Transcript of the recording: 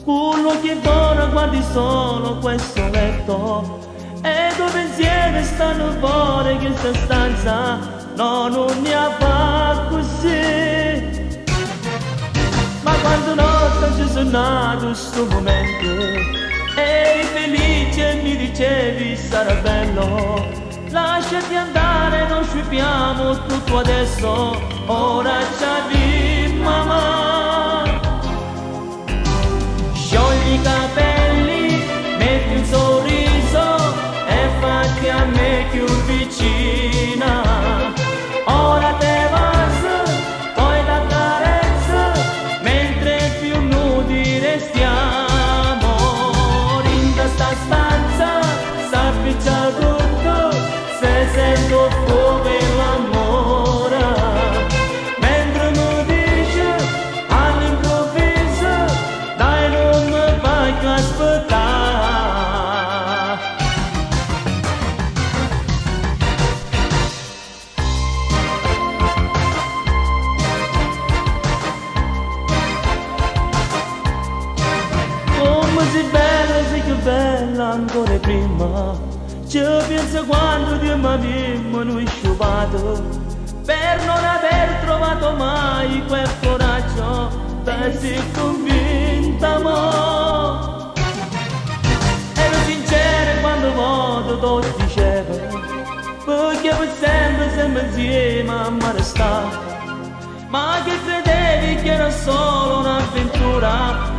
quello che buono guardi solo questo letto e dove insieme stanno fuori questa stanza non ne fa così. Ma quando notte ci sono nato sto momento eri felice e mi dicevi sarà bello, lasciati andare, non sciupiamo tutto adesso, ora c'è mamma. Sciogli i capelli, metti un sorriso e fatti a me più vicina. Ora te vas, poi da carezza, mentre più nudi restiamo. In questa stanza s'appiccia tutto, se sento come l'amore. Mentre mi dice all'improvviso, dai non mi fai che aspettare. Come sei bella, sei che bella ancora prima. Ci penso quando Dio mi aveva sciupato per non aver trovato mai quel coraggio per essere convinta, mo. Ero sincera quando voto tu dicevo, perché per sempre siamo insieme a mare sta. Ma che credevi che era solo un'avventura?